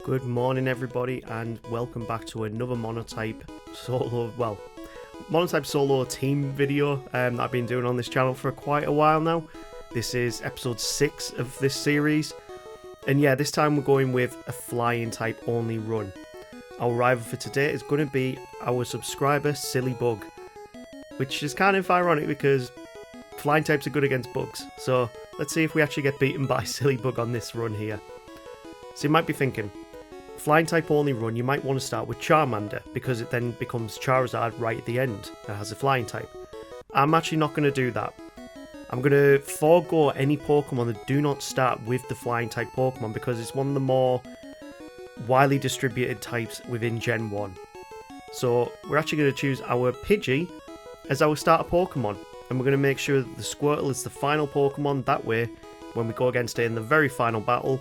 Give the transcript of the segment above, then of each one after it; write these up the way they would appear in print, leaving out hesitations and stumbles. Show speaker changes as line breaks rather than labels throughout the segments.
Good morning everybody, and welcome back to another monotype solo team video that I've been doing on this channel for quite a while now. This is episode 6 of this series, and yeah, this time we're going with a flying type only run. Our rival for today is going to be our subscriber Silly Bug, which is kind of ironic because flying types are good against bugs, so let's see if we actually get beaten by Silly Bug on this run here. So you might be thinking, flying type only run, you might want to start with Charmander because it then becomes Charizard right at the end that has a flying type. I'm actually not going to do that. I'm going to forego any Pokemon that do not start with the flying type Pokemon because it's one of the more widely distributed types within Gen 1. So we're actually going to choose our Pidgey as our starter Pokemon, and we're going to make sure that the Squirtle is the final Pokemon. That way, when we go against it in the very final battle,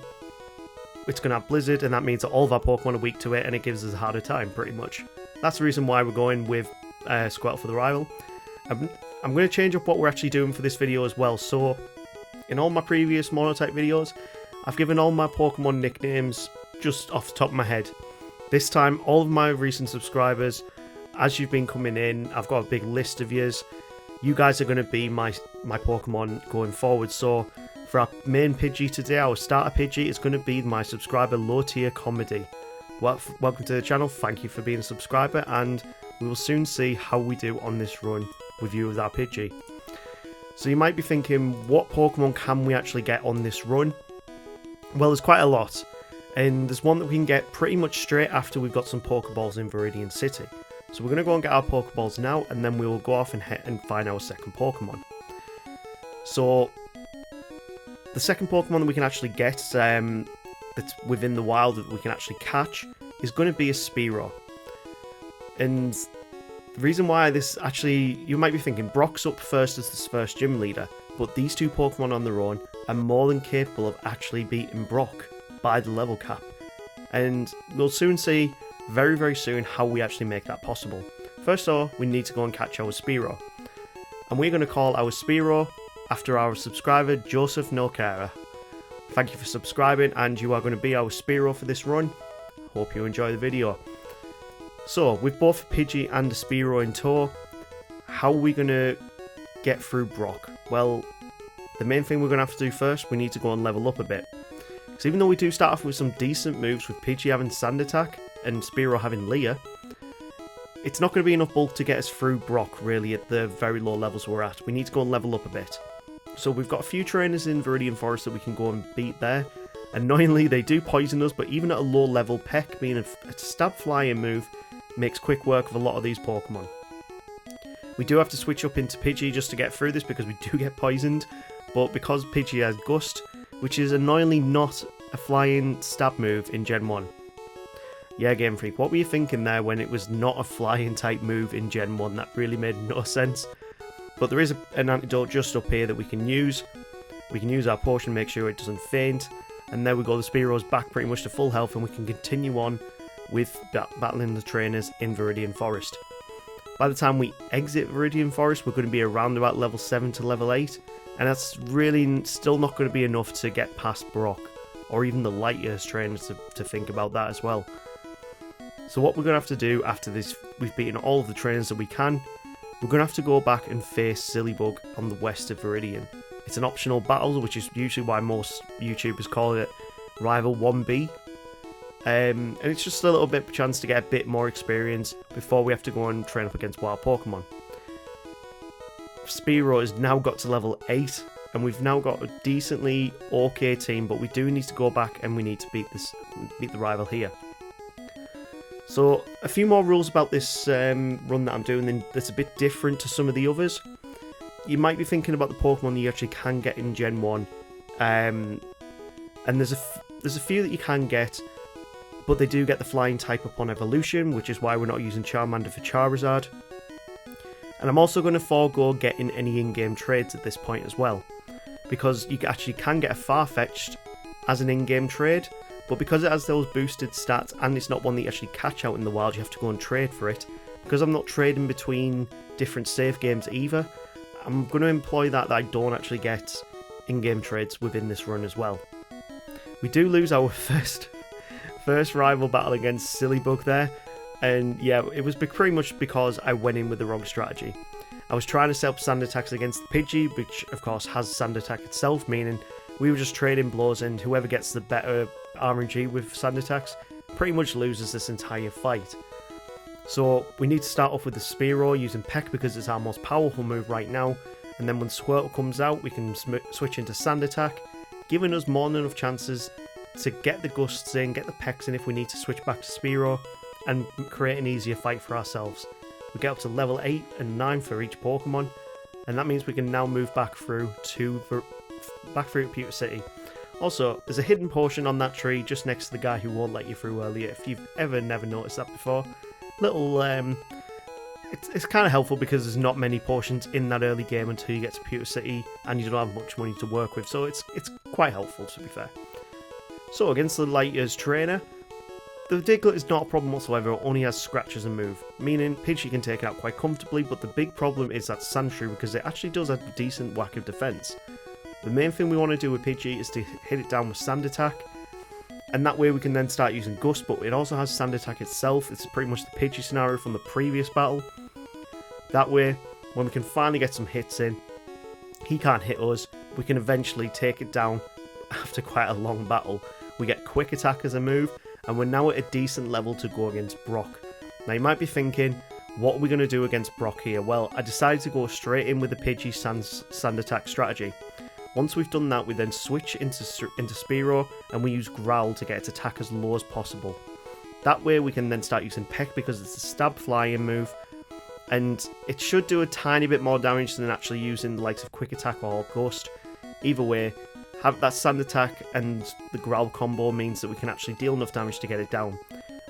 it's going to have Blizzard, and that means that all of our Pokemon are weak to it, and it gives us a harder time, pretty much. That's the reason why we're going with Squirtle for the rival. I'm going to change up what we're actually doing for this video as well. So, in all my previous monotype videos, I've given all my Pokemon nicknames just off the top of my head. This time, all of my recent subscribers, as you've been coming in, I've got a big list of yous. You guys are going to be my Pokemon going forward, so for our main Pidgey today, our starter Pidgey is going to be my subscriber Low Tier Comedy. Welcome to the channel, thank you for being a subscriber, and we will soon see how we do on this run with you with our Pidgey. So you might be thinking, what Pokemon can we actually get on this run? Well, there's quite a lot, and there's one that we can get pretty much straight after we've got some Pokeballs in Viridian City. So we're going to go and get our Pokeballs now, and then we will go off and find our second Pokemon. So the second Pokemon that we can actually get that's within the wild that we can actually catch is going to be a Spearow. And the reason why this actually, you might be thinking, Brock's up first as the first gym leader, but these two Pokemon on their own are more than capable of actually beating Brock by the level cap. And we'll soon see, very, very soon, how we actually make that possible. First though, we need to go and catch our Spearow. And we're going to call our Spearow after our subscriber Joseph Nokara. Thank you for subscribing, and you are going to be our Spearow for this run. Hope you enjoy the video. So, with both a Pidgey and a Spearow in tow, how are we going to get through Brock? Well, the main thing we're going to have to do first, we need to go and level up a bit. Because even though we do start off with some decent moves, with Pidgey having Sand Attack and Spearow having Leer, it's not going to be enough bulk to get us through Brock, really, at the very low levels we're at. We need to go and level up a bit. So we've got a few trainers in Viridian Forest that we can go and beat there. Annoyingly, they do poison us, but even at a low level, Peck being a stab flying move makes quick work of a lot of these Pokemon. We do have to switch up into Pidgey just to get through this because we do get poisoned, but because Pidgey has Gust, which is annoyingly not a flying stab move in Gen 1. Yeah, Game Freak, what were you thinking there when it was not a flying type move in Gen 1? That really made no sense. But there is an antidote just up here that we can use. We can use our potion, make sure it doesn't faint. And there we go, the Spearow's back pretty much to full health, and we can continue on with battling the trainers in Viridian Forest. By the time we exit Viridian Forest, we're going to be around about level 7 to level 8. And that's really still not going to be enough to get past Brock, or even the light years trainers to think about that as well. So what we're going to have to do after this, we've beaten all of the trainers that we can, we're going to have to go back and face Silly Bug on the west of Viridian. It's an optional battle, which is usually why most YouTubers call it Rival 1B. And it's just a little bit of a chance to get a bit more experience before we have to go and train up against wild Pokemon. Spearow has now got to level 8, and we've now got a decently okay team, but we do need to go back and we need to beat the rival here. So, a few more rules about this run that I'm doing that's a bit different to some of the others. You might be thinking about the Pokemon that you actually can get in Gen 1. And there's a few that you can get, but they do get the flying type upon evolution, which is why we're not using Charmander for Charizard. And I'm also going to forego getting any in-game trades at this point as well, because you actually can get a Farfetch'd as an in-game trade, but because it has those boosted stats and it's not one that you actually catch out in the wild, you have to go and trade for it. Because I'm not trading between different save games either, I'm going to employ that I don't actually get in-game trades within this run as well. We do lose our first rival battle against Sillybug there, and yeah, it was pretty much because I went in with the wrong strategy. I was trying to set up sand attacks against the Pidgey, which of course has sand attack itself, meaning we were just trading blows, and whoever gets the better RNG with sand attacks pretty much loses this entire fight. So we need to start off with the Spearow using Peck because it's our most powerful move right now, and then when Squirtle comes out we can switch into sand attack, giving us more than enough chances to get the Gusts in, get the Pecks in if we need to switch back to Spearow, and create an easier fight for ourselves. We get up to level 8 and 9 for each Pokemon, and that means we can now move back through Pewter City. Also, there's a hidden potion on that tree just next to the guy who won't let you through earlier, if you've never noticed that before. Little, it's kind of helpful because there's not many potions in that early game until you get to Pewter City, and you don't have much money to work with, so it's quite helpful, to be fair. So, against the Light Years trainer, the Diglett is not a problem whatsoever, it only has scratch as a move, meaning Pidgey can take it out quite comfortably, but the big problem is that Sandshrew because it actually does have a decent whack of defense. The main thing we want to do with Pidgey is to hit it down with Sand Attack, and that way we can then start using Gust, but it also has Sand Attack itself. It's pretty much the Pidgey scenario from the previous battle. That way, when we can finally get some hits in, he can't hit us, we can eventually take it down after quite a long battle. We get Quick Attack as a move, and we're now at a decent level to go against Brock. Now you might be thinking, what are we going to do against Brock here? Well, I decided to go straight in with the Pidgey Sand Attack strategy. Once we've done that, we then switch into Spearow, and we use Growl to get its attack as low as possible. That way we can then start using Peck because it's a stab flying move, and it should do a tiny bit more damage than actually using the likes of Quick Attack or Ghost. Either way, have that Sand Attack and the Growl combo means that we can actually deal enough damage to get it down.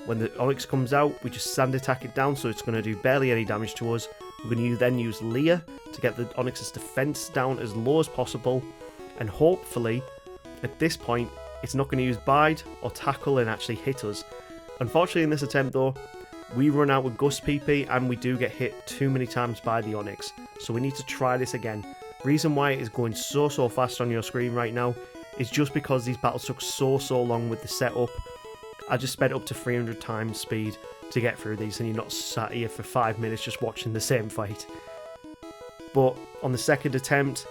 When the Onix comes out, we just Sand Attack it down, so it's going to do barely any damage to us. We're going to then use Leer to get the Onix's defense down as low as possible, and hopefully, at this point, it's not going to use Bide or Tackle and actually hit us. Unfortunately, in this attempt though, we run out with Gust PP and we do get hit too many times by the Onix, so we need to try this again. Reason why it is going so fast on your screen right now is just because these battles took so long with the setup. I just sped up to 300 times speed to get through these, and you're not sat here for 5 minutes just watching the same fight. But on the second attempt,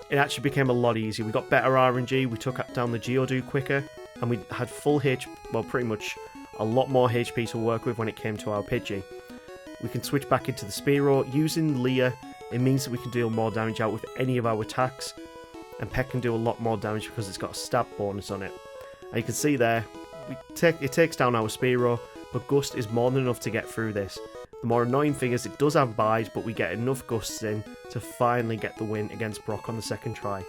it actually became a lot easier. We got better RNG, we took down the Geodude quicker, and we had full well, pretty much a lot more HP to work with when it came to our Pidgey. We can switch back into the Spearow. Using Leer, it means that we can deal more damage out with any of our attacks, and Peck can do a lot more damage because it's got a stab bonus on it. And you can see there, it takes down our Spearow, but Gust is more than enough to get through this. The more annoying thing is it does have Bide, but we get enough Gusts in to finally get the win against Brock on the second try.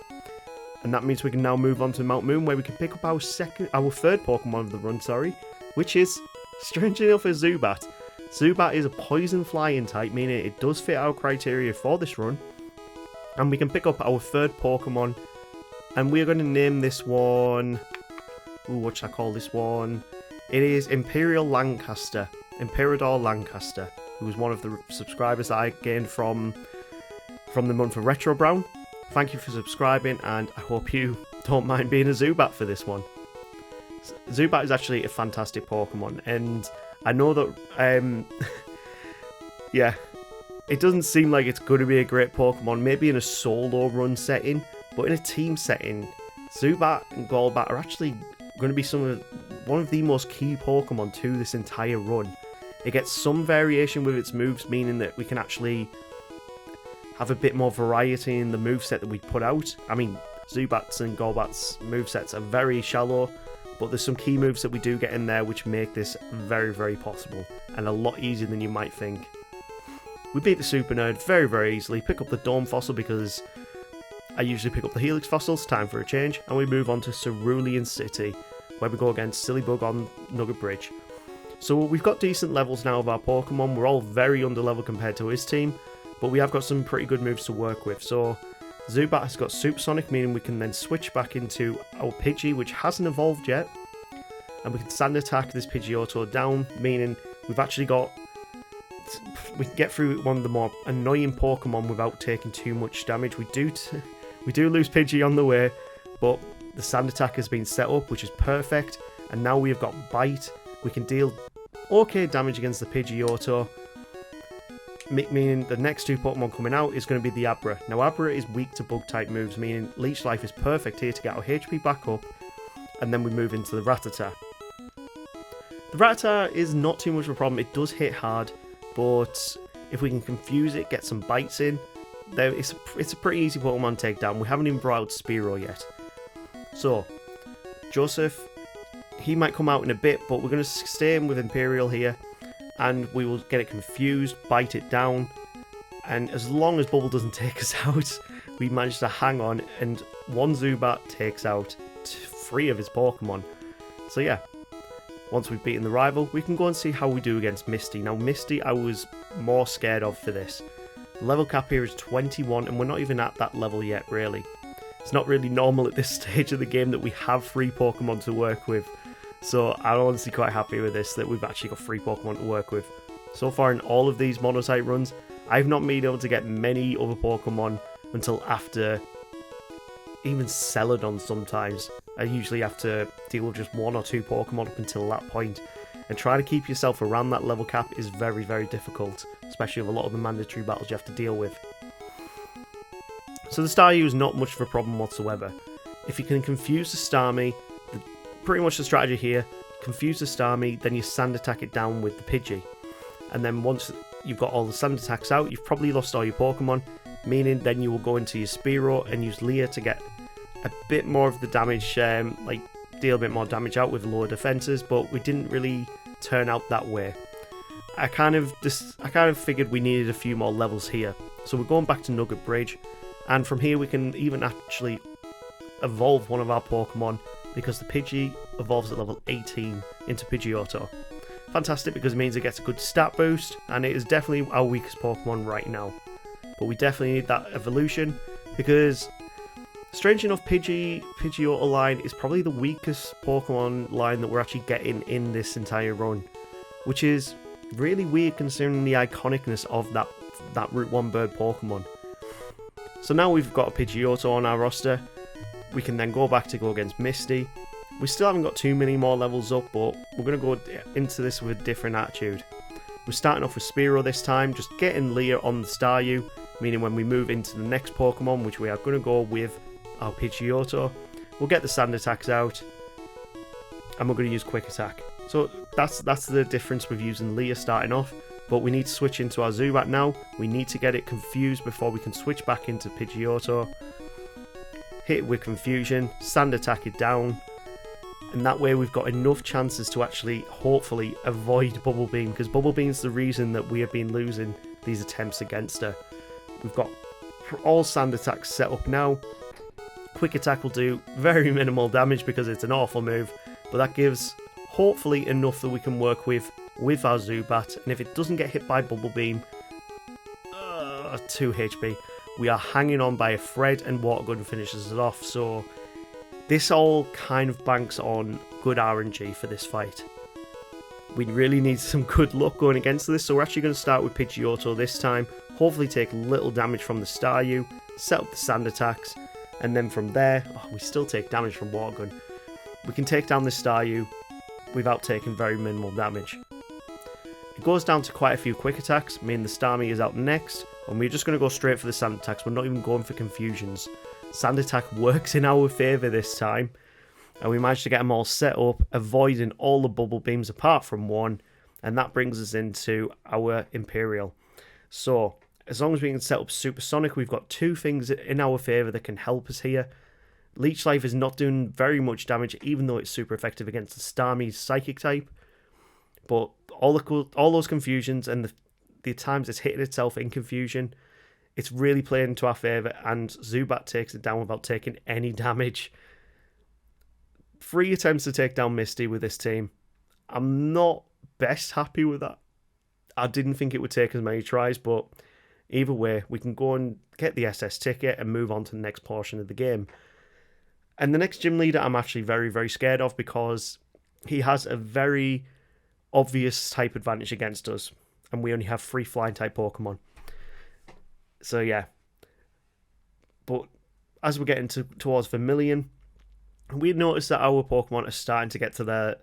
And that means we can now move on to Mount Moon, where we can pick up our third Pokemon of the run, which is, strangely enough, a Zubat. Zubat is a poison flying type, meaning it does fit our criteria for this run. And we can pick up our third Pokemon, and we're going to name this one... Ooh, what should I call this one? It is Imperador Lancaster, who was one of the subscribers that I gained from the month of Retro Brown. Thank you for subscribing, and I hope you don't mind being a Zubat for this one. Zubat is actually a fantastic Pokemon, and I know that, yeah, it doesn't seem like it's going to be a great Pokemon, maybe in a solo run setting, but in a team setting, Zubat and Golbat are actually going to be one of the most key Pokemon to this entire run. It gets some variation with its moves, meaning that we can actually have a bit more variety in the moveset that we put out. I mean, Zubat's and Golbat's movesets are very shallow, but there's some key moves that we do get in there which make this very possible, and a lot easier than you might think. We beat the Super Nerd very easily, pick up the Dome Fossil because I usually pick up the Helix Fossils, time for a change, and we move on to Cerulean City, where we go against Sillybug on Nugget Bridge. So we've got decent levels now of our Pokemon, we're all very underleveled compared to his team, but we have got some pretty good moves to work with. So Zubat has got Supersonic, meaning we can then switch back into our Pidgey, which hasn't evolved yet, and we can Sand Attack this Pidgeotto down, meaning we can get through one of the more annoying Pokemon without taking too much damage. We We do lose Pidgey on the way, but the sand attack has been set up, which is perfect. And now we've got Bite. We can deal okay damage against the Pidgeotto, meaning the next two Pokemon coming out is going to be the Abra. Now Abra is weak to bug type moves, meaning Leech Life is perfect here to get our HP back up, and then we move into the Rattata. The Rattata is not too much of a problem. It does hit hard, but if we can confuse it, get some bites in, then it's a pretty easy Pokemon to take down. We haven't even brought out Spearow yet. So, Joseph, he might come out in a bit, but we're going to stay in with Imperial here, and we will get it confused, bite it down, and as long as Bubble doesn't take us out, we manage to hang on, and one Zubat takes out 3 of his Pokemon. So yeah, once we've beaten the rival, we can go and see how we do against Misty. Now Misty I was more scared of for this. The level cap here is 21, and we're not even at that level yet, really. It's not really normal at this stage of the game that we have 3 Pokemon to work with. So I'm honestly quite happy with this, that we've actually got 3 Pokemon to work with. So far in all of these mono-type runs, I've not been able to get many other Pokemon until after even Celadon sometimes. I usually have to deal with just 1 or 2 Pokemon up until that point. And trying to keep yourself around that level cap is very, very difficult, especially with a lot of the mandatory battles you have to deal with. So the Staryu is not much of a problem whatsoever. If you can confuse the Starmie, pretty much the strategy here, confuse the Starmie, then you sand attack it down with the Pidgey. And then once you've got all the sand attacks out, you've probably lost all your Pokemon, meaning then you will go into your Spearow and use Leer to get a bit more of the damage, like deal a bit more damage out with lower defenses, but we didn't really turn out that way. I kind of figured we needed a few more levels here. So we're going back to Nugget Bridge, and from here we can even actually evolve one of our Pokemon, because the Pidgey evolves at level 18 into Pidgeotto. Fantastic, because it means it gets a good stat boost, and it is definitely our weakest Pokemon right now. But we definitely need that evolution, because strange enough, Pidgeotto line is probably the weakest Pokemon line that we're actually getting in this entire run, which is really weird considering the iconicness of that Route 1 bird Pokemon. So now we've got a Pidgeotto on our roster. We can then go back to go against Misty. We still haven't got too many more levels up, but we're going to go into this with a different attitude. We're starting off with Spearow this time, just getting Leer on the Staryu, meaning when we move into the next Pokemon, which we are going to go with our Pidgeotto, we'll get the sand attacks out, and we're going to use Quick Attack. So that's the difference with using Leer starting off, but we need to switch into our Zubat now. We need to get it confused before we can switch back into Pidgeotto. Hit it with Confusion, sand attack it down, and that way we've got enough chances to actually hopefully avoid Bubble Beam, because Bubble Beam's the reason that we have been losing these attempts against her. We've got all sand attacks set up now. Quick Attack will do very minimal damage because it's an awful move, but that gives hopefully enough that we can work with our Zubat, and if it doesn't get hit by Bubble Beam, 2 HP. We are hanging on by a thread, and Water Gun finishes it off, so this all kind of banks on good RNG for this fight. We really need some good luck going against this, so we're actually going to start with Pidgeotto this time, hopefully take little damage from the Staryu, set up the sand attacks, and then from there, we still take damage from Water Gun. We can take down the Staryu without taking very minimal damage. It goes down to quite a few quick attacks, meaning the Starmie is out next, and we're just going to go straight for the sand attacks. We're not even going for confusions. Sand attack works in our favour this time, and we managed to get them all set up, avoiding all the bubble beams apart from one, and that brings us into our Imperial. So, as long as we can set up Supersonic, we've got 2 things in our favour that can help us here. Leech Life is not doing very much damage, even though it's super effective against the Starmie's Psychic type, but all those confusions and the times it's hitting itself in confusion, it's really playing into our favour, and Zubat takes it down without taking any damage. 3 attempts to take down Misty with this team. I'm not best happy with that. I didn't think it would take as many tries, but either way, we can go and get the SS ticket and move on to the next portion of the game. And the next gym leader I'm actually very, very scared of, because he has a very obvious type advantage against us, and we only have 3 flying type Pokemon. So yeah, but as we're getting towards Vermilion, we notice that our Pokemon are starting to get to their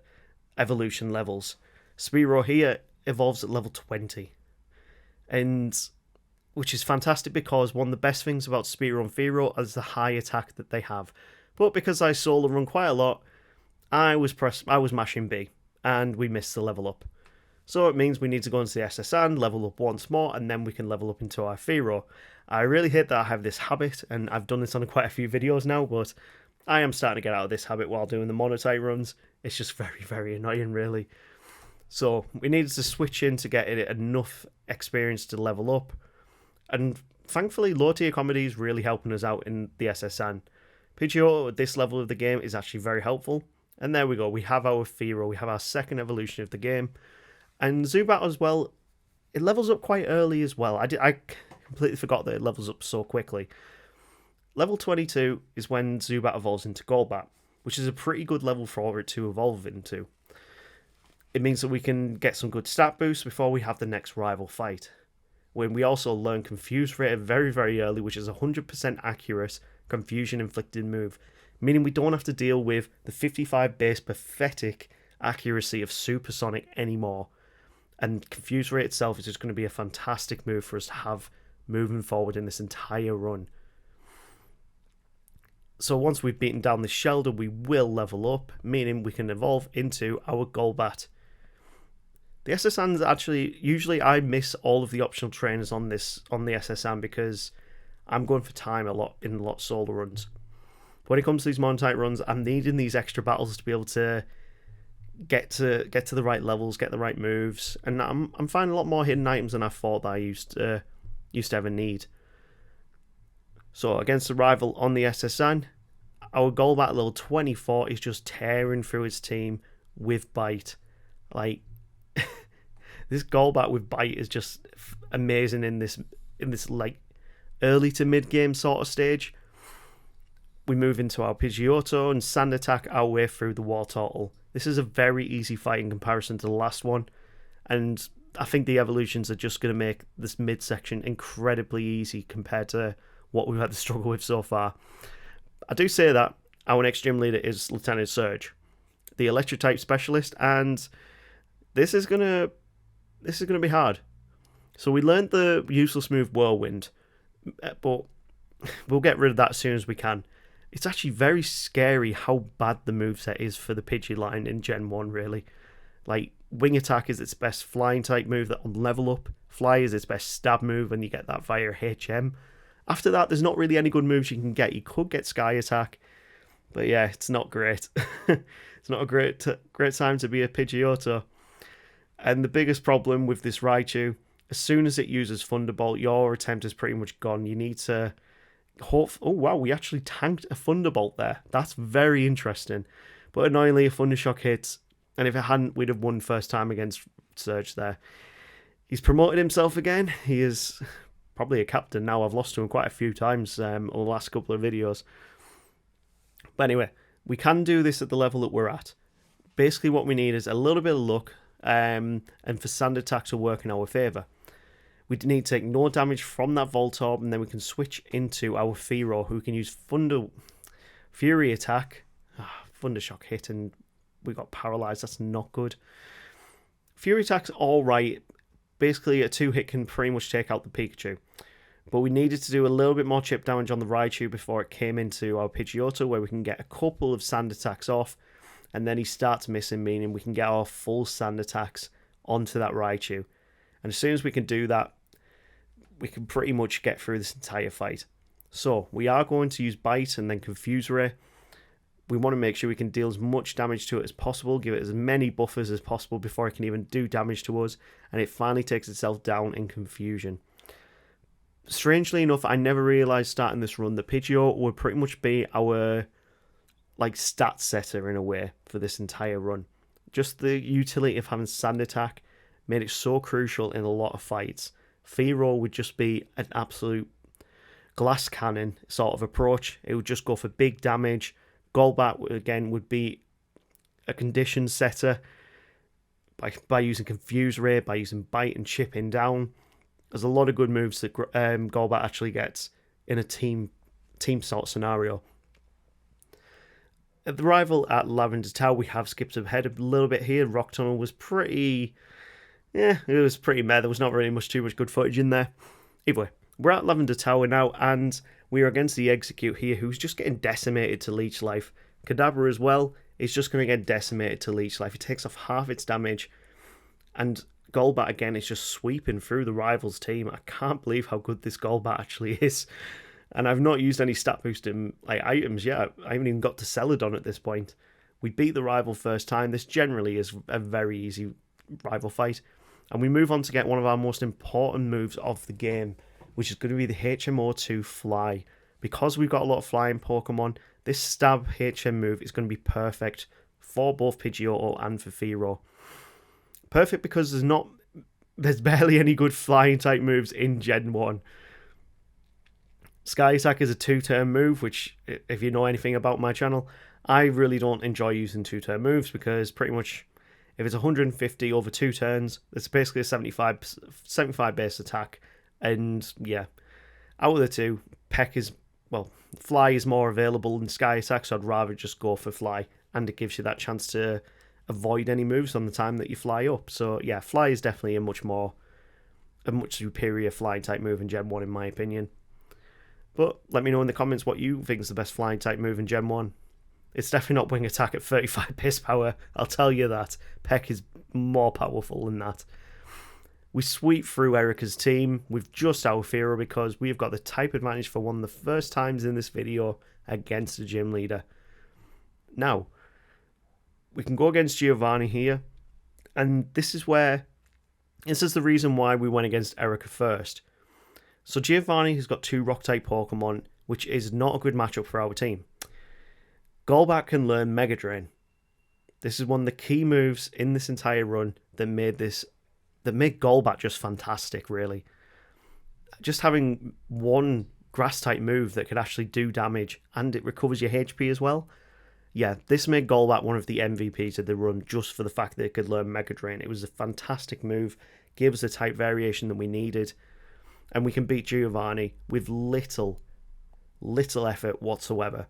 evolution levels. Spearow here evolves at level 20, and which is fantastic because one of the best things about Spearow and Fearow is the high attack that they have. But because I solo run quite a lot, I was mashing B, and we missed the level up. So it means we need to go into the SSN, level up once more, and then we can level up into our Fearow. I really hate that I have this habit, and I've done this on quite a few videos now, but I am starting to get out of this habit while doing the monotype runs. It's just very, very annoying, really. So we needed to switch in to get enough experience to level up, and thankfully low tier comedy is really helping us out in the SSN. Pidgeotto at this level of the game is actually very helpful, and there we go, we have our Fearow, we have our second evolution of the game, and Zubat as well, it levels up quite early as well. I completely forgot that it levels up so quickly. Level 22 is when Zubat evolves into Golbat, which is a pretty good level for it to evolve into. It means that we can get some good stat boosts before we have the next rival fight. When we also learn Confuse Rate very, very early, which is a 100% accurate confusion-inflicted move, meaning we don't have to deal with the 55 base pathetic accuracy of Supersonic anymore. And Confuse Rate itself is just going to be a fantastic move for us to have moving forward in this entire run. So once we've beaten down the Shelder, we will level up, meaning we can evolve into our Golbat. The SSNs actually, usually I miss all of the optional trainers on the SSN because I'm going for time a lot in solo runs. When it comes to these monotype runs, I'm needing these extra battles to be able to get to the right levels, get the right moves, and I'm finding a lot more hidden items than I thought that I used to ever need. So against the rival on the SSN, our Golbat at level 24 is just tearing through his team with Bite. Like, this Golbat with Bite is just amazing in this like early to mid game sort of stage. We move into our Pidgeotto and Sand Attack our way through the Wartortle. This is a very easy fight in comparison to the last one, and I think the evolutions are just going to make this midsection incredibly easy compared to what we've had to struggle with so far. I do say that our next gym leader is Lieutenant Surge, the electric type specialist, and this is gonna be hard. So we learned the useless move Whirlwind, but we'll get rid of that as soon as we can. It's actually very scary how bad the moveset is for the Pidgey line in Gen 1, really. Like, Wing Attack is its best flying type move that on level up. Fly is its best stab move, and you get that via HM. After that, there's not really any good moves you can get. You could get Sky Attack, but yeah, it's not great. It's not a great time to be a Pidgeotto. And the biggest problem with this Raichu, as soon as it uses Thunderbolt, your attempt is pretty much gone. You need to hope... Oh, wow, we actually tanked a Thunderbolt there. That's very interesting. But annoyingly, a Thundershock hits, and if it hadn't, we'd have won first time against Surge there. He's promoted himself again. He is probably a captain now. I've lost to him quite a few times over the last couple of videos. But anyway, we can do this at the level that we're at. Basically, what we need is a little bit of luck, and for Sand Attack to work in our favour. We need to take no damage from that Voltorb, and then we can switch into our Fearow, who can use Fury Attack. Thundershock hit, and we got paralysed. That's not good. Fury Attack's alright. Basically, a 2-hit can pretty much take out the Pikachu. But we needed to do a little bit more chip damage on the Raichu before it came into our Pidgeotto, where we can get a couple of Sand Attacks off, and then he starts missing, meaning we can get our full Sand Attacks onto that Raichu. And as soon as we can do that, we can pretty much get through this entire fight. So, we are going to use Bite and then Confuse Ray. We want to make sure we can deal as much damage to it as possible, give it as many buffers as possible before it can even do damage to us, and it finally takes itself down in confusion. Strangely enough, I never realised starting this run that Pidgeotto would pretty much be our stat setter in a way for this entire run. Just the utility of having Sand Attack made it so crucial in a lot of fights. Fearow would just be an absolute glass cannon sort of approach. It would just go for big damage. Golbat, again, would be a condition setter by using Confuse Ray, by using Bite and chipping down. There's a lot of good moves that Golbat actually gets in a team team sort of scenario. At the rival at Lavender Tower, we have skipped ahead a little bit here. Rock Tunnel was pretty... yeah, it was pretty meh. There was not really too much good footage in there. Either way, we're at Lavender Tower now, and we are against the Execute here, who's just getting decimated to leech life. Kadabra as well is just going to get decimated to leech life. It takes off half its damage, and Golbat again is just sweeping through the rival's team. I can't believe how good this Golbat actually is. And I've not used any stat boosting items yet. I haven't even got to Celadon at this point. We beat the rival first time. This generally is a very easy rival fight. And we move on to get one of our most important moves of the game, which is going to be the HMO2 Fly. Because we've got a lot of flying Pokemon, this Stab HM move is going to be perfect for both Pidgeotto and for Fearow. Perfect because there's barely any good flying type moves in Gen 1. Sky Attack is a 2-turn move, which, if you know anything about my channel, I really don't enjoy using 2-turn moves because pretty much if it's 150 over 2 turns, it's basically a 75 base attack. And yeah, out of the two, Fly is more available than Sky Attack, so I'd rather just go for Fly, and it gives you that chance to avoid any moves on the time that you fly up. So yeah, Fly is definitely a much superior flying type move in Gen 1 in my opinion. But let me know in the comments what you think is the best flying type move in Gen 1. It's definitely not Wing Attack at 35 base power, I'll tell you that. Peck is more powerful than that. We sweep through Erica's team with just our Fearow because we've got the type advantage for one of the first times in this video against the gym leader. Now, we can go against Giovanni here, and this is the reason why we went against Erica first. So Giovanni has got 2 Rock-type Pokemon, which is not a good matchup for our team. Golbat can learn Mega Drain. This is one of the key moves in this entire run that made Golbat just fantastic, really. Just having one Grass-type move that could actually do damage, and it recovers your HP as well. Yeah, this made Golbat one of the MVPs of the run just for the fact that it could learn Mega Drain. It was a fantastic move, gave us the type variation that we needed, and we can beat Giovanni with little effort whatsoever.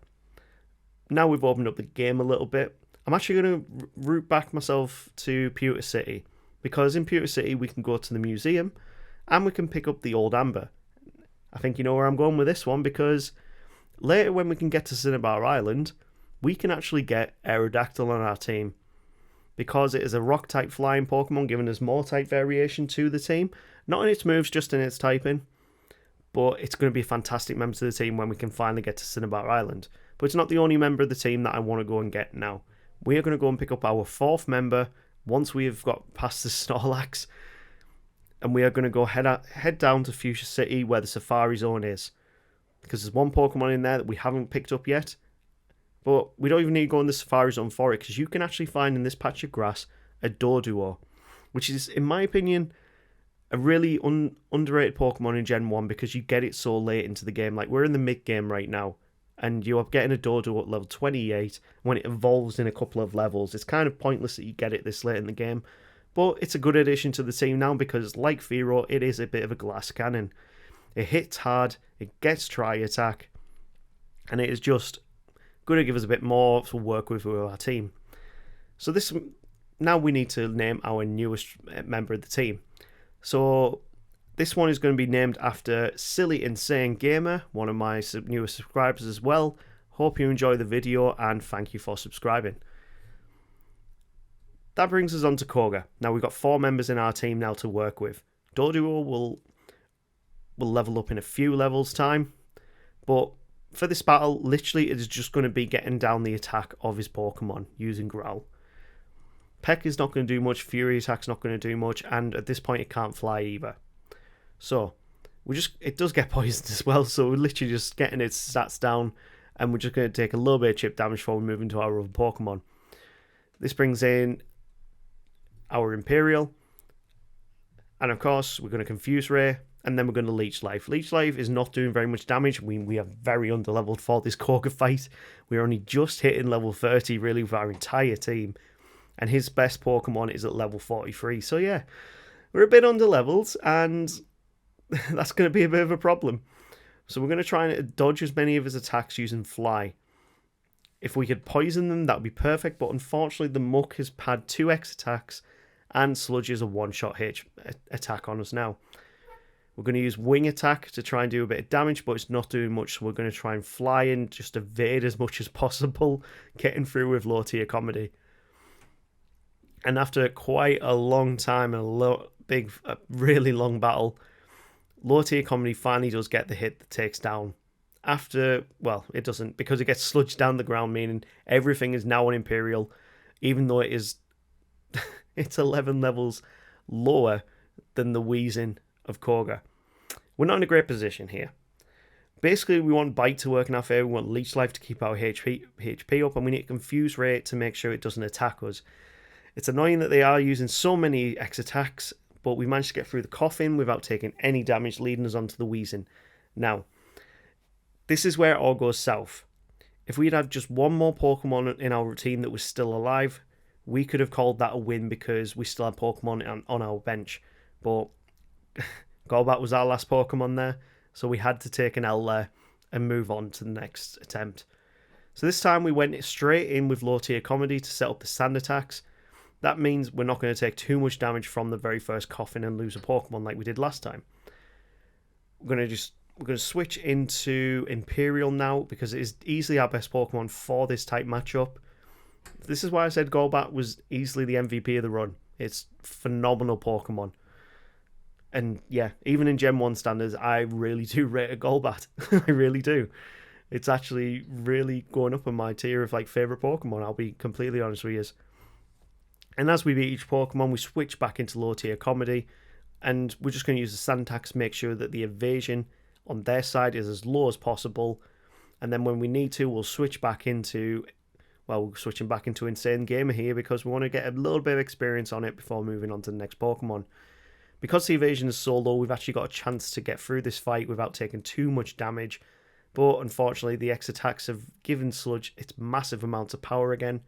Now we've opened up the game a little bit, I'm actually going to route back myself to Pewter City, because in Pewter City we can go to the museum and we can pick up the Old Amber. I think you know where I'm going with this one, because later when we can get to Cinnabar Island, we can actually get Aerodactyl on our team. Because it is a rock-type flying Pokemon, giving us more type variation to the team. Not in its moves, just in its typing. But it's going to be a fantastic member to the team when we can finally get to Cinnabar Island. But it's not the only member of the team that I want to go and get now. We are going to go and pick up our 4th member once we have got past the Snorlax. And we are going to go head down to Fuchsia City where the Safari Zone is. Because there's one Pokemon in there that we haven't picked up yet. But we don't even need to go in the Safari Zone for it, because you can actually find in this patch of grass a Doduo, which is, in my opinion, a really underrated Pokemon in Gen 1 because you get it so late into the game. Like, we're in the mid-game right now, and you are getting a Doduo at level 28 when it evolves in a couple of levels. It's kind of pointless that you get it this late in the game, but it's a good addition to the team now because, like Fearow, it is a bit of a glass cannon. It hits hard, it gets Tri-Attack, and it is just going to give us a bit more to work with our team. So now we need to name our newest member of the team. So this one is going to be named after Silly Insane Gamer, one of my newest subscribers as well. Hope you enjoy the video and thank you for subscribing. That brings us on to Koga. Now we've got 4 members in our team now to work with. Doduo will level up in a few levels time, but for this battle, literally it is just going to be getting down the attack of his Pokemon using Growl. Peck is not going to do much, Fury Attack's not going to do much, and at this point it can't fly either. So, it does get poisoned as well, so we're literally just getting its stats down, and we're just going to take a little bit of chip damage before we move into our other Pokemon. This brings in our Imperial, and of course we're going to Confuse Ray, and then we're going to Leech Life. Leech Life is not doing very much damage. We are very underleveled for this Koga fight. We're only just hitting level 30 really with our entire team. And his best Pokemon is at level 43. So yeah, we're a bit underleveled, and that's going to be a bit of a problem. So we're going to try and dodge as many of his attacks using Fly. If we could poison them, that would be perfect, but unfortunately the Muck has had 2 X attacks, and Sludge is a one-shot attack on us now. We're going to use Wing Attack to try and do a bit of damage, but it's not doing much, so we're going to try and fly and just evade as much as possible, getting through with low tier comedy. And after quite a long time and a really long battle, low tier comedy finally does get the hit that takes down. After, well, it doesn't, because it gets sludged down the ground, meaning everything is now on Imperial, even though it is it's 11 levels lower than the Wheezing of Koga. We're not in a great position here. Basically, we want Bite to work in our favour, we want Leech Life to keep our HP up, and we need Confuse Ray to make sure it doesn't attack us. It's annoying that they are using so many X attacks, but we managed to get through the Coffin without taking any damage, leading us onto the Wheezing. Now, this is where it all goes south. If we'd had just one more Pokemon in our team that was still alive, we could have called that a win because we still had Pokemon on our bench. But Golbat was our last Pokemon there, so we had to take an L there and move on to the next attempt. So this time we went straight in with low tier comedy to set up the sand attacks. That means we're not going to take too much damage from the very first Coffin and lose a Pokemon like we did last time. We're going to switch into Imperial now because it is easily our best Pokemon for this type matchup. This is why I said Golbat was easily the MVP of the run. It's phenomenal Pokemon. And yeah, even in Gen 1 standards, I really do rate a Golbat. I really do. It's actually really going up on my tier of like favourite Pokemon, I'll be completely honest with you. And as we beat each Pokemon, we switch back into low tier comedy. And we're just going to use the sand attacks to make sure that the evasion on their side is as low as possible. And then when we need to, we'll switch back into... Well, we're switching back into Insane Gamer here because we want to get a little bit of experience on it before moving on to the next Pokemon. Because the evasion is so low, we've actually got a chance to get through this fight without taking too much damage. But unfortunately, the X attacks have given Sludge its massive amounts of power again.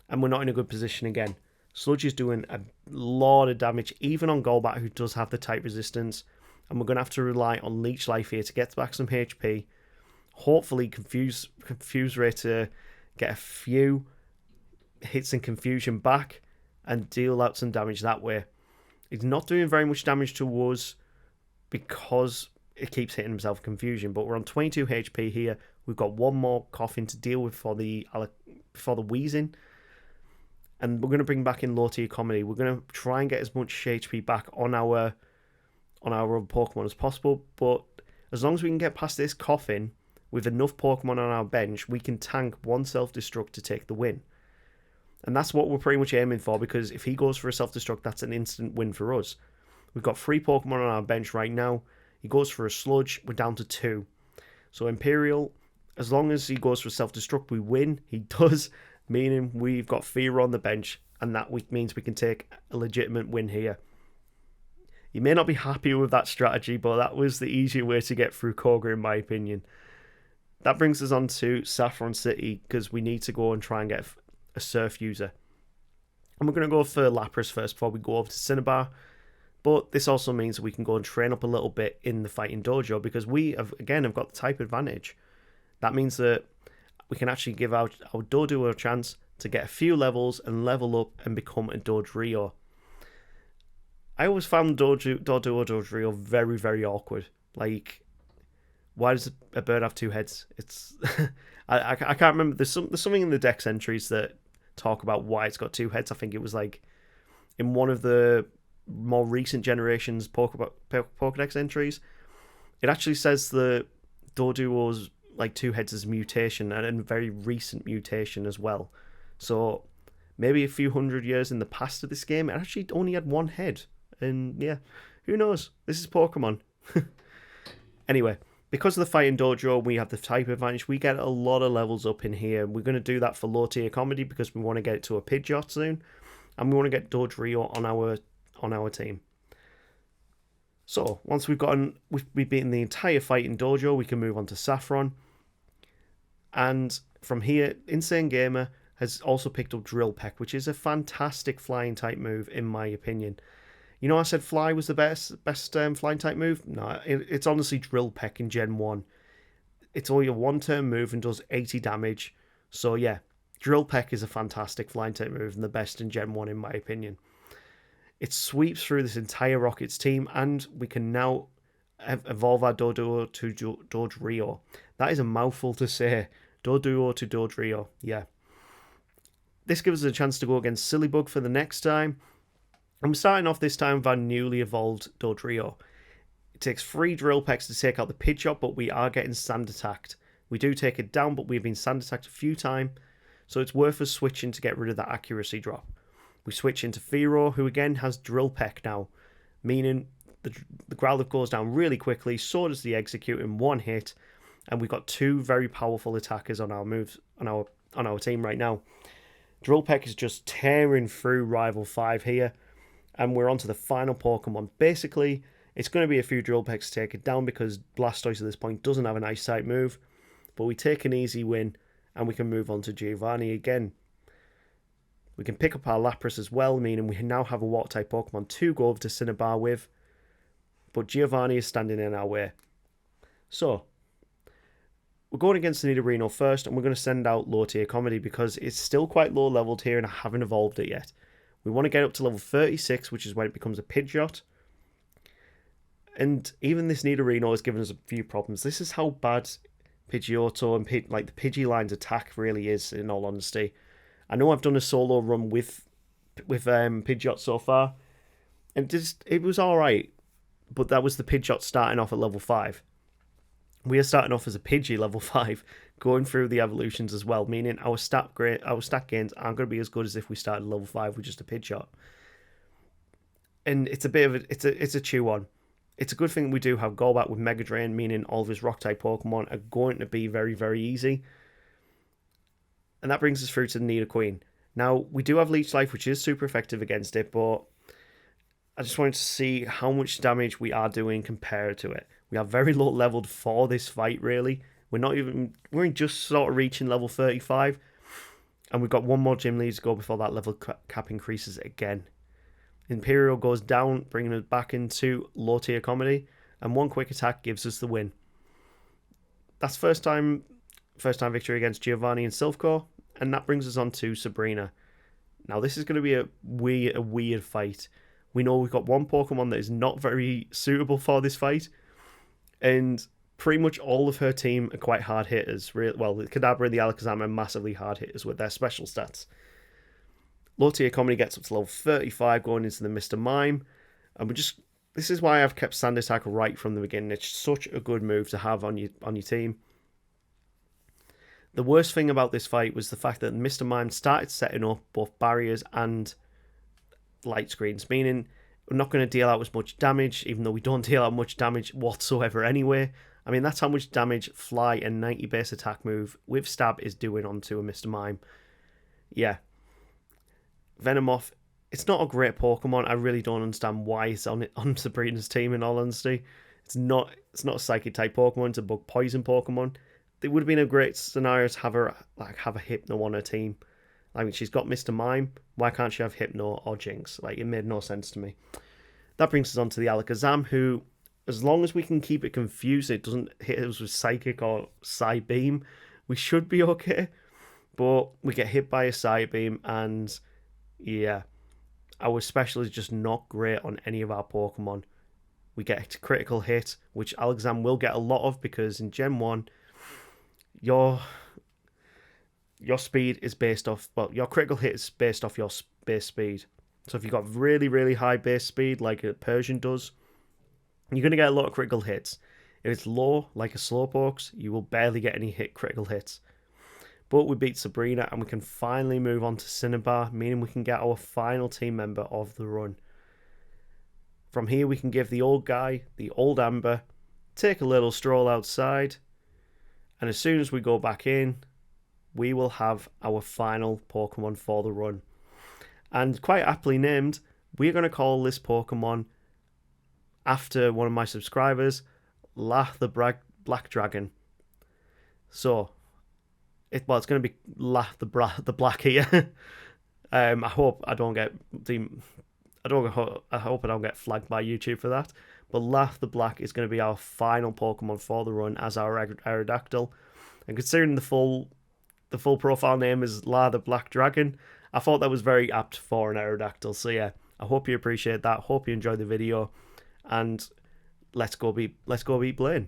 And we're not in a good position again. Sludge is doing a lot of damage, even on Golbat, who does have the type resistance. And we're going to have to rely on Leech Life here to get back some HP. Hopefully, Confuse Ray to get a few hits and confusion back and deal out some damage that way. He's not doing very much damage to us because it keeps hitting himself confusion, but we're on 22 HP here. We've got one more Coffin to deal with for the Wheezing, and we're going to bring back in low tier comedy. We're going to try and get as much HP back on our other Pokemon as possible, but as long as we can get past this Coffin with enough Pokemon on our bench, we can tank one self-destruct to take the win. And that's what we're pretty much aiming for, because if he goes for a self-destruct, that's an instant win for us. We've got 3 Pokemon on our bench right now. He goes for a Sludge, we're down to 2. So Imperial, as long as he goes for a self-destruct, we win. He does, meaning we've got Fear on the bench, and that means we can take a legitimate win here. You may not be happy with that strategy, but that was the easier way to get through Koga, in my opinion. That brings us on to Saffron City, because we need to go and try and get a Surf user. And we're going to go for Lapras first before we go over to Cinnabar. But this also means we can go and train up a little bit in the fighting dojo, because we have got the type advantage. That means that we can actually give our Doduo a chance to get a few levels and level up and become a Dodrio. I always found Dodrio very, very awkward. Like, why does a bird have 2 heads? It's I can't remember. There's something in the Dex entries that talk about why it's got 2 heads. I think it was like in one of the more recent generations Pokédex entries. It actually says the Doduo's like 2 heads is a mutation, and a very recent mutation as well. So maybe a few hundred years in the past of this game, it actually only had 1 head. And yeah, who knows? This is Pokemon. Anyway, because of the fighting dojo, we have the type advantage. We get a lot of levels up in here. We're going to do that for low tier comedy because we want to get it to a Pidgeot soon, and we want to get Dodrio on our team. So once we've beaten the entire fighting dojo, we can move on to Saffron. And from here, Insane Gamer has also picked up Drill Peck, which is a fantastic flying type move in my opinion. You know, I said Fly was the best flying type move. No, it's honestly Drill Peck in Gen 1. It's only a 1-turn move and does 80 damage. So yeah, Drill Peck is a fantastic flying type move and the best in Gen 1 in my opinion. It sweeps through this entire Rockets team, and we can now evolve our Doduo to Dodrio. That is a mouthful to say. Doduo to Dodrio, yeah. This gives us a chance to go against Sillybug for the next time. I'm starting off this time with our newly evolved Dodrio. It takes 3 Drill Pecks to take out the Pidgeot, but we are getting sand attacked. We do take it down, but we've been sand attacked a few times, so it's worth us switching to get rid of that accuracy drop. We switch into Fearow, who again has Drill Peck now, meaning the Growlithe goes down really quickly, so does the Execute in 1 hit, and we've got 2 very powerful attackers on our moves on our team right now. Drill Peck is just tearing through Rival 5 here, and we're on to the final Pokemon. Basically, it's going to be a few Drill Pecks to take it down because Blastoise at this point doesn't have an Ice-type move, but we take an easy win, and we can move on to Giovanni again. We can pick up our Lapras as well, meaning we now have a Water-type Pokemon to go over to Cinnabar with, but Giovanni is standing in our way. So, we're going against the Nidorino first, and we're going to send out low tier comedy because it's still quite low leveled here and I haven't evolved it yet. We want to get up to level 36, which is when it becomes a Pidgeot. And even this Nidorino has given us a few problems. This is how bad Pidgeotto and the Pidgeyline's attack really is, in all honesty. I know I've done a solo run with Pidgeot so far, and it was alright, but that was the Pidgeot starting off at level 5. We are starting off as a Pidgey level 5, going through the evolutions as well, meaning our stat gains aren't going to be as good as if we started level 5 with just a Pidgeot. And it's a bit of it's a chew on. It's a good thing we do have Golbat with Mega Drain, meaning all of his Rock-type Pokemon are going to be very, very easy. And that brings us through to the Nidoqueen. Now, we do have Leech Life, which is super effective against it, but I just wanted to see how much damage we are doing compared to it. We are very low leveled for this fight, really. We're just sort of reaching level 35, and we've got one more gym lead to go before that level cap increases again. Imperial goes down, bringing us back into low tier comedy, and one quick attack gives us the win. That's first time victory against Giovanni and Silphcore, and that brings us on to Sabrina. Now this is going to be a weird fight. We know we've got one Pokemon that is not very suitable for this fight, and pretty much all of her team are quite hard hitters. Well, the Kadabra and the Alakazam are massively hard hitters with their special stats. Low tier comedy gets up to level 35 going into the Mr. Mime, and this is why I've kept Sand Attack right from the beginning. It's such a good move to have on your team. The worst thing about this fight was the fact that Mr. Mime started setting up both barriers and light screens, meaning we're not going to deal out as much damage, even though we don't deal out much damage whatsoever anyway. I mean, that's how much damage Fly and 90 base attack move with Stab is doing onto a Mr. Mime. Yeah. Venomoth, it's not a great Pokemon. I really don't understand why it's on Sabrina's team, in all honesty. It's not a Psychic type Pokemon, it's a Bug Poison Pokemon. It would have been a great scenario to have her have a Hypno on her team. I mean, she's got Mr. Mime. Why can't she have Hypno or Jinx? It made no sense to me. That brings us on to the Alakazam, who, as long as we can keep it confused, it doesn't hit us with Psychic or Psy Beam, we should be okay. But we get hit by a Psy Beam, and yeah, our special is just not great on any of our Pokemon. We get a critical hit, which Alakazam will get a lot of, because in Gen 1, your speed is based off, well, your critical hit is based off your base speed. So if you've got really, really high base speed, like a Persian does, you're going to get a lot of critical hits. If it's low, like a Slowpoke's, you will barely get any critical hits. But we beat Sabrina, and we can finally move on to Cinnabar, meaning we can get our final team member of the run. From here, we can give the old guy, the old Amber, take a little stroll outside, and as soon as we go back in, we will have our final Pokemon for the run. And quite aptly named, we're going to call this Pokemon, after one of my subscribers, the Black Dragon. So, it's going to be the Black here. I hope I don't get I hope I don't get flagged by YouTube for that. But Laugh the Black is going to be our final Pokemon for the run as our Aerodactyl. And considering the full profile name is La the Black Dragon, I thought that was very apt for an Aerodactyl. So yeah, I hope you appreciate that. Hope you enjoyed the video, and let's go beat Blaine.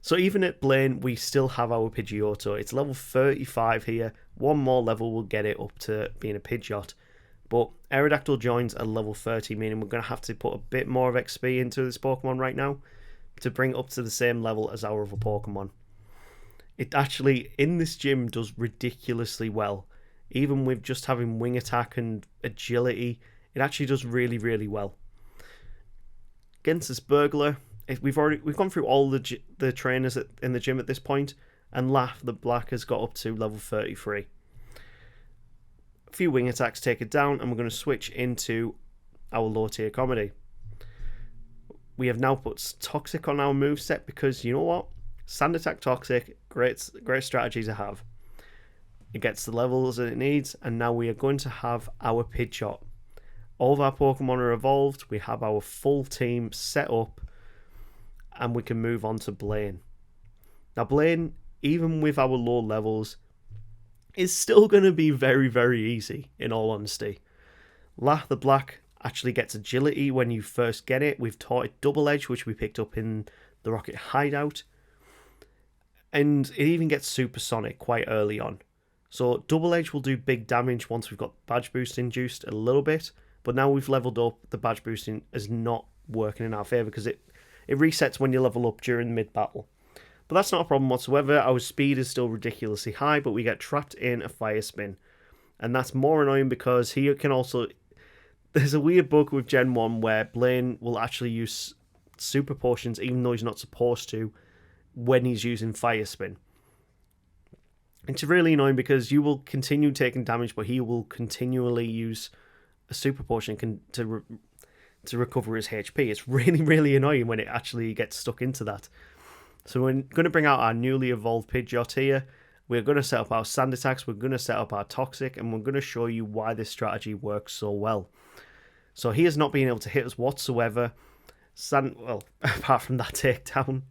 So even at Blaine, we still have our Pidgeotto. It's level 35 here. One more level will get it up to being a Pidgeot. But Aerodactyl joins at level 30, meaning we're going to have to put a bit more of XP into this Pokemon right now to bring it up to the same level as our other Pokemon. It actually, in this gym, does ridiculously well. Even with just having wing attack and agility, it actually does really, really well. Against this Burglar, we've gone through all the trainers in the gym at this point, and Laugh the Black has got up to level 33. A few wing attacks take it down, and we're going to switch into our low tier comedy. We have now put Toxic on our moveset because you know what? Sand Attack Toxic, great strategy to have. It gets the levels that it needs, and now we are going to have our Pidgeot. All of our Pokemon are evolved, we have our full team set up, and we can move on to Blaine. Now Blaine, even with our low levels, is still going to be very, very easy, in all honesty. Laugh the Black actually gets agility when you first get it. We've taught it Double Edge, which we picked up in the Rocket Hideout. And it even gets Supersonic quite early on. So Double Edge will do big damage once we've got Badge Boost induced a little bit. But now we've leveled up, the Badge Boosting is not working in our favour because it resets when you level up during mid-battle. But that's not a problem whatsoever. Our speed is still ridiculously high, but we get trapped in a Fire Spin. And that's more annoying because he can also... There's a weird bug with Gen 1 where Blaine will actually use Super Potions even though he's not supposed to when he's using Fire Spin. It's really annoying because you will continue taking damage, but he will continually use a Super Potion to recover his HP. It's really, really annoying when it actually gets stuck into that. So we're going to bring out our newly evolved Pidgeot here. We're going to set up our Sand Attacks, we're going to set up our Toxic, and we're going to show you why this strategy works so well. So he has not been able to hit us whatsoever, apart from that takedown.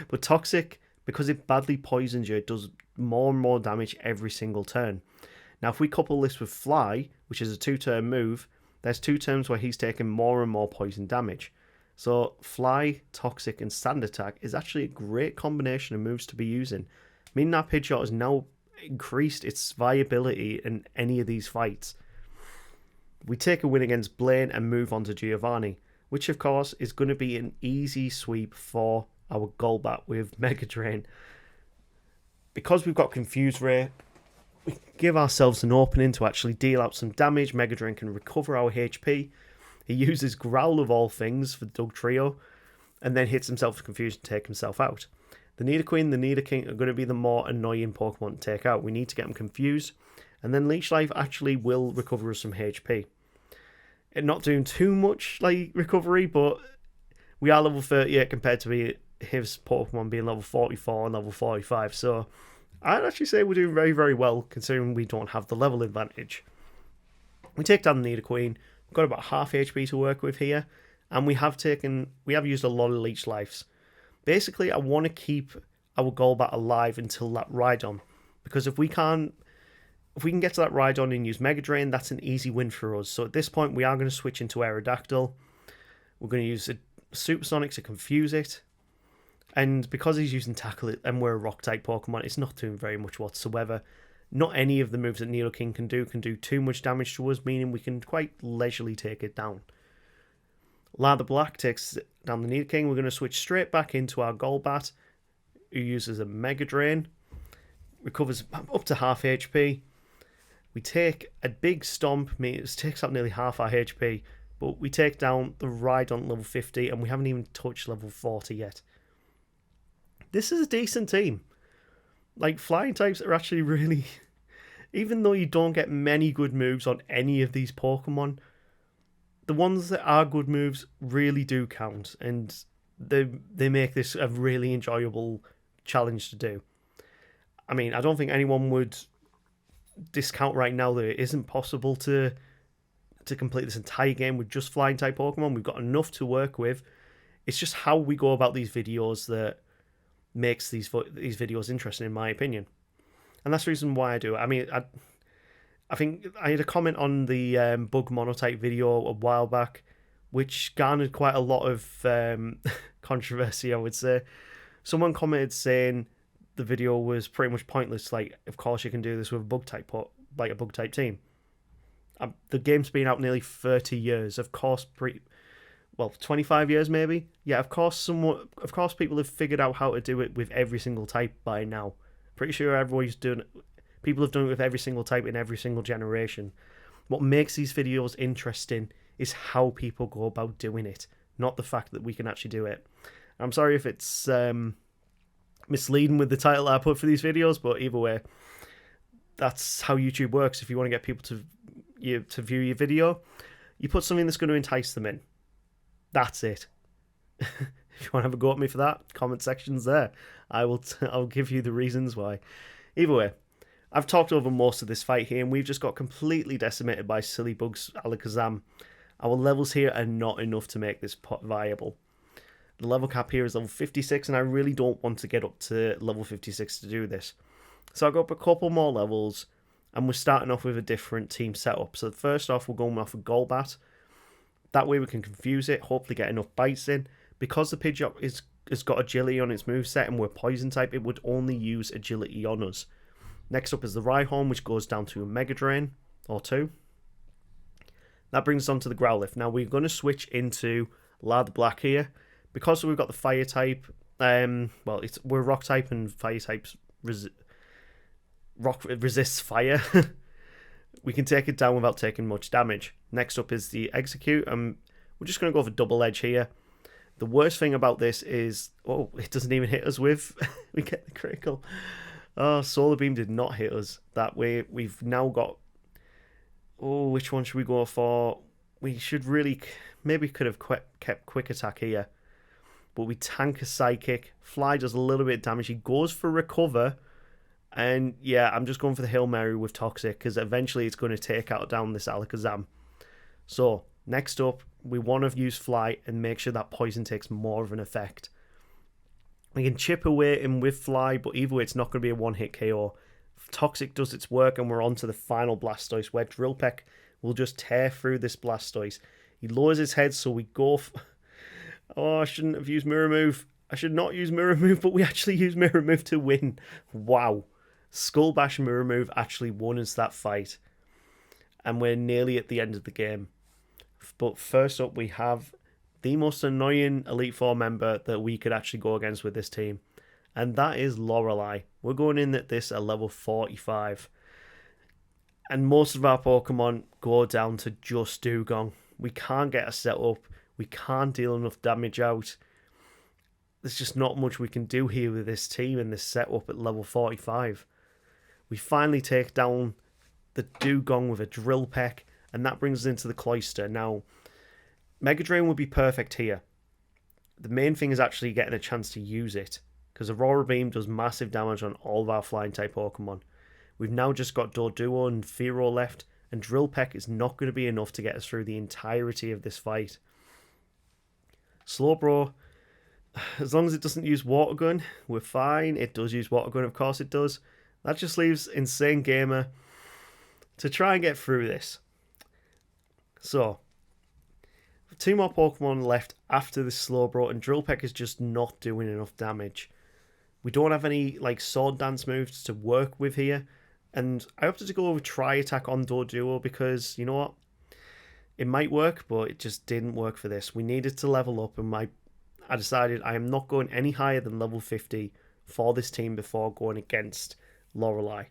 But Toxic, because it badly poisons you, it does more and more damage every single turn. Now if we couple this with Fly, which is a 2-turn move, there's 2 turns where he's taking more and more poison damage. So Fly, Toxic and Sand Attack is actually a great combination of moves to be using. Meaning our Pidgeot has now increased its viability in any of these fights. We take a win against Blaine and move on to Giovanni, which of course is going to be an easy sweep for our Golbat with Mega Drain. Because we've got Confuse Ray, we give ourselves an opening to actually deal out some damage. Mega Drain can recover our HP. He uses Growl of all things for Doug Trio, and then hits himself with Confuse to take himself out. The Nidoqueen, the Nidoking are going to be the more annoying Pokemon to take out. We need to get them confused, and then Leech Life actually will recover us some HP. It's not doing too much like recovery, but we are level 38 compared to his Pokemon being level 44 and level 45, so I'd actually say we're doing very, very well considering we don't have the level advantage. We take down the Nidoqueen. We've got about half HP to work with here, and we have used a lot of Leech Lives. Basically, I want to keep our Golbat alive until that Rhydon, because if we can get to that Rhydon and use Mega Drain, that's an easy win for us. So at this point, we are going to switch into Aerodactyl. We're going to use a Supersonic to confuse it. And because he's using Tackle It and we're a Rock-type Pokemon, it's not doing very much whatsoever. Not any of the moves that Nidoking can do too much damage to us, meaning we can quite leisurely take it down. La the Black takes down the Nidoking. We're going to switch straight back into our Golbat, who uses a Mega Drain. Recovers up to half HP. We take a big stomp, it takes out nearly half our HP, but we take down the Rhydon level 50, and we haven't even touched level 40 yet. This is a decent team. Like, flying types are actually really... Even though you don't get many good moves on any of these Pokemon, the ones that are good moves really do count, and they make this a really enjoyable challenge to do. I mean, I don't think anyone would discount right now that it isn't possible to to complete this entire game with just flying type Pokemon. We've got enough to work with. It's just how we go about these videos that makes these videos interesting, in my opinion. And that's the reason why I do it. I mean, I think I had a comment on the bug monotype video a while back, which garnered quite a lot of controversy, I would say. Someone commented saying the video was pretty much pointless. Like, of course you can do this with a bug type, like a bug type team. The game's been out nearly 30 years. Of course, 25 years maybe. Yeah, of course people have figured out how to do it with every single type by now. Pretty sure people have done it with every single type in every single generation. What makes these videos interesting is how people go about doing it, not the fact that we can actually do it. I'm sorry if it's misleading with the title I put for these videos, but either way, that's how YouTube works. If you want to get people to view your video, you put something that's going to entice them in. That's it. If you want to have a go at me for that, comment section's there. I'll give you the reasons why. Either way, I've talked over most of this fight here, and we've just got completely decimated by Silly Bug's Alakazam. Our levels here are not enough to make this pot viable. The level cap here is level 56, and I really don't want to get up to level 56 to do this. So I'll go up a couple more levels, and we're starting off with a different team setup. So first off, we're going off a Golbat. That way we can confuse it, hopefully get enough bites in. Because the Pidgeot has got agility on its moveset and we're poison type, it would only use agility on us. Next up is the Rhyhorn, which goes down to a Mega Drain, or 2. That brings us on to the Growlithe. Now we're going to switch into Lad Black here. Because we've got the Fire type, we're Rock type and Fire types Rock resists Fire. We can take it down without taking much damage. Next up is the Execute, and we're just going to go for Double Edge here. The worst thing about this is, it doesn't even hit us with. We get the critical. Oh, Solar Beam did not hit us. That way, we've now got... which one should we go for? We should really... Maybe could have kept Quick Attack here. But we tank a Psychic. Fly does a little bit of damage. He goes for Recover. And yeah, I'm just going for the Hail Mary with Toxic, because eventually it's going to take down this Alakazam. So, next up, we want to use Fly and make sure that Poison takes more of an effect. We can chip away him with Fly, but either way, it's not going to be a one-hit KO. Toxic does its work, and we're on to the final Blastoise, where Drill Peck will just tear through this Blastoise. He lowers his head, so we go... I shouldn't have used Mirror Move. I should not use Mirror Move, but we actually use Mirror Move to win. Wow. Skull Bash Mirror Move actually won us that fight. And we're nearly at the end of the game. But first up, we have the most annoying Elite Four member that we could actually go against with this team. And that is Lorelei. We're going in at this at level 45. And most of our Pokemon go down to just Dugong. We can't get a setup. We can't deal enough damage out. There's just not much we can do here with this team and this setup at level 45. We finally take down the Dugong with a Drill Peck, and that brings us into the Cloyster. Now, Mega Drain would be perfect here. The main thing is actually getting a chance to use it, because Aurora Beam does massive damage on all of our flying type Pokemon. We've now just got Doduo and Fearow left, and Drill Peck is not going to be enough to get us through the entirety of this fight. Slowbro, as long as it doesn't use Water Gun, we're fine. It does use Water Gun, of course it does. That just leaves Insane Gamer to try and get through this. So, 2 more Pokemon left after this Slowbro, and Drill Peck is just not doing enough damage. We don't have any Sword Dance moves to work with here, and I opted to go with Tri Attack on Doduo because, you know what? It might work, but it just didn't work for this. We needed to level up, and I decided I am not going any higher than level 50 for this team before going against Lorelei.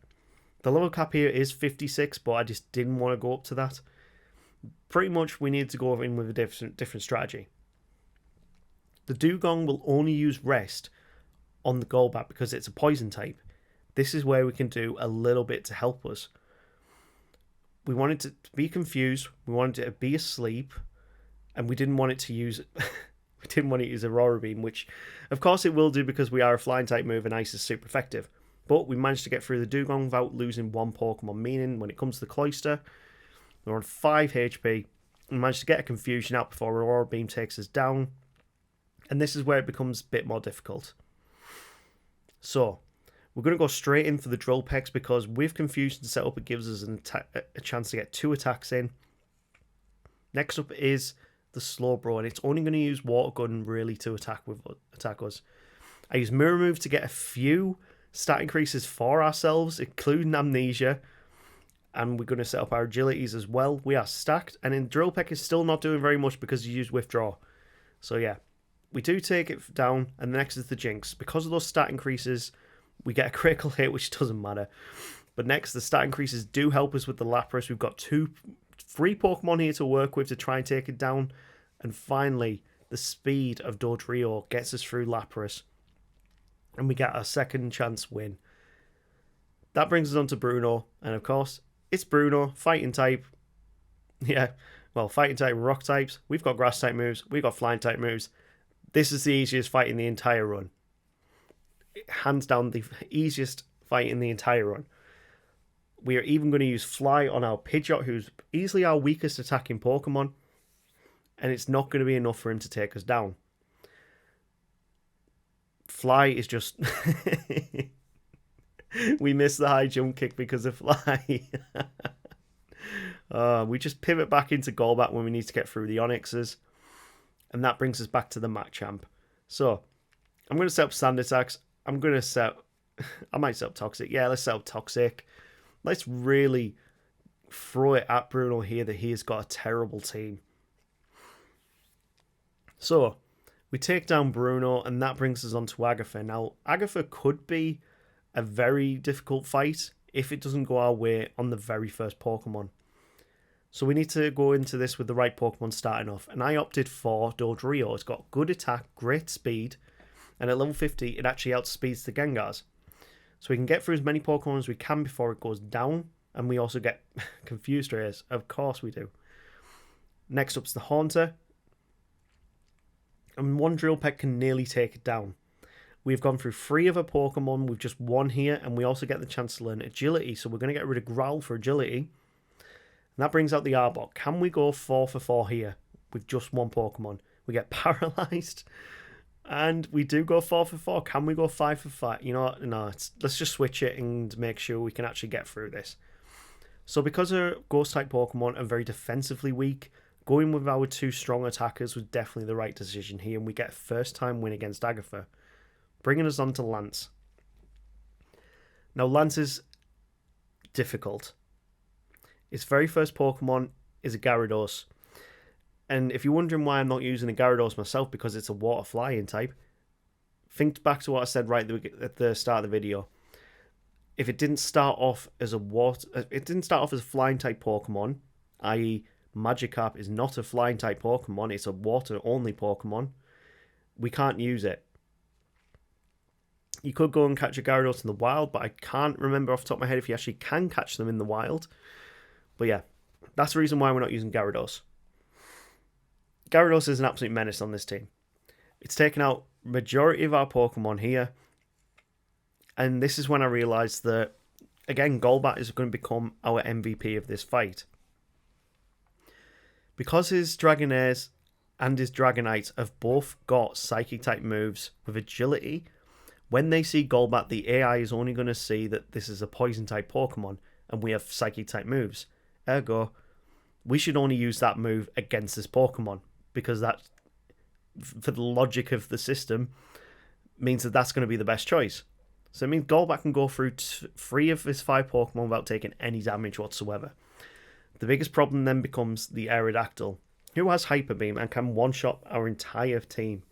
The level cap here is 56, but I just didn't want to go up to that. Pretty much we need to go in with a different strategy. The Dugong will only use Rest on the Golbat because it's a poison type. This is where we can do a little bit to help us. We wanted to be confused, we wanted it to be asleep, and we didn't want it to use we didn't want it to use Aurora Beam, which of course it will do because we are a flying type move and Ice is super effective. But we managed to get through the Dugong without losing one Pokemon, meaning when it comes to the Cloyster, We're on 5 HP. We managed to get a confusion out before Aurora Beam takes us down. And this is where it becomes a bit more difficult. So, we're going to go straight in for the Drill Peck's because with confusion set up, it gives us a chance to get 2 attacks in. Next up is the Slow Bro, and it's only going to use Water Gun really to attack us. I use Mirror Move to get a few stat increases for ourselves, including Amnesia. And we're going to set up our agilities as well. We are stacked. And then Drill Peck is still not doing very much because you use Withdraw. So yeah, we do take it down. And the next is the Jinx. Because of those stat increases, we get a critical hit, which doesn't matter. But next, the stat increases do help us with the Lapras. We've got 3 Pokemon here to work with to try and take it down. And finally, the speed of Dodrio gets us through Lapras. And we get our second chance win. That brings us on to Bruno. And of course, it's Bruno, fighting type. Yeah, well, fighting type, rock types. We've got grass type moves. We've got flying type moves. This is the easiest fight in the entire run. Hands down, the easiest fight in the entire run. We are even going to use Fly on our Pidgeot, who's easily our weakest attacking Pokemon. And it's not going to be enough for him to take us down. Fly is just... We missed the high jump kick because of Fly. We just pivot back into Golbat when we need to get through the Onyxes. And that brings us back to the Machamp. So, I'm going to set up Sand Attacks. I might set up Toxic. Yeah, let's set up Toxic. Let's really throw it at Bruno here that he has got a terrible team. So, we take down Bruno, and that brings us on to Agatha. Now, Agatha could be a very difficult fight if it doesn't go our way on the very first Pokemon. So we need to go into this with the right Pokemon starting off. And I opted for Dodrio. It's got good attack, great speed, and at level 50, it actually outspeeds the Gengars. So we can get through as many Pokemon as we can before it goes down. And we also get Confused Rays. Of course we do. Next up's the Haunter. And one Drill Peck can nearly take it down. We've gone through 3 other Pokemon with just 1 here, and we also get the chance to learn Agility. So we're going to get rid of Growl for Agility. And that brings out the Arbok. Can we go 4 for 4 here with just 1 Pokemon? We get Paralyzed. And we do go 4 for 4. Can we go 5 for 5? You know what? No, let's just switch it and make sure we can actually get through this. So because our Ghost-type Pokemon are very defensively weak, going with our 2 strong attackers was definitely the right decision here. And we get a first-time win against Agatha. Bringing us on to Lance. Now, Lance is difficult. Its very first Pokemon is a Gyarados. And if you're wondering why I'm not using a Gyarados myself, because it's a water flying type, think back to what I said right at the start of the video. If it didn't start off as a flying type Pokemon, i.e. Magikarp is not a flying type Pokemon, it's a water only Pokemon, we can't use it. You could go and catch a Gyarados in the wild, but I can't remember off the top of my head if you actually can catch them in the wild. But yeah, that's the reason why we're not using Gyarados. Gyarados is an absolute menace on this team. It's taken out majority of our Pokemon here. And this is when I realised that, again, Golbat is going to become our MVP of this fight. Because his Dragonairs and his Dragonites have both got Psychic-type moves with Agility, when they see Golbat, the AI is only going to see that this is a Poison-type Pokemon, and we have Psychic-type moves. Ergo, we should only use that move against this Pokemon, because that, for the logic of the system, means that that's going to be the best choice. So it means Golbat can go through 3 of his 5 Pokemon without taking any damage whatsoever. The biggest problem then becomes the Aerodactyl, who has Hyper Beam and can one-shot our entire team.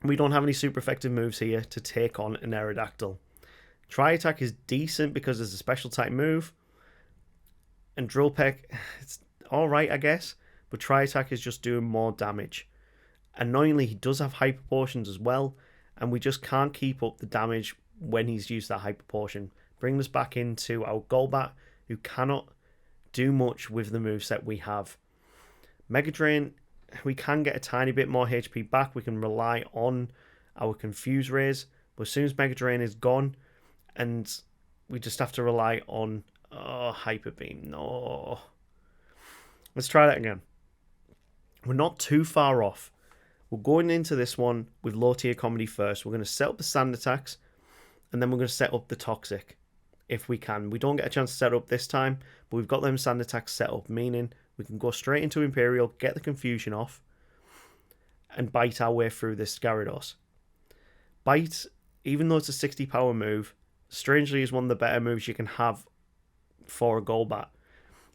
We don't have any super effective moves here to take on an Aerodactyl. Tri-Attack is decent because it's a special type move. And Drill Peck, it's alright I guess, but Tri-Attack is just doing more damage. Annoyingly, he does have Hyper Potions as well, and we just can't keep up the damage when he's used that Hyper Potion. Bringing us back into our Golbat, who cannot do much with the moveset we have. Mega Drain, we can get a tiny bit more HP back. We can rely on our Confuse Rays. But as soon as Mega Drain is gone, and we just have to rely on Oh, Hyper Beam. No. Let's try that again. We're not too far off. We're going into this one with low tier comedy first. We're going to set up the sand attacks, and then we're going to set up the toxic if we can. We don't get a chance to set up this time, but we've got them sand attacks set up, meaning we can go straight into Imperial, get the confusion off, and bite our way through this Gyarados. Bite, even though it's a 60 power move, strangely is one of the better moves you can have for a Golbat.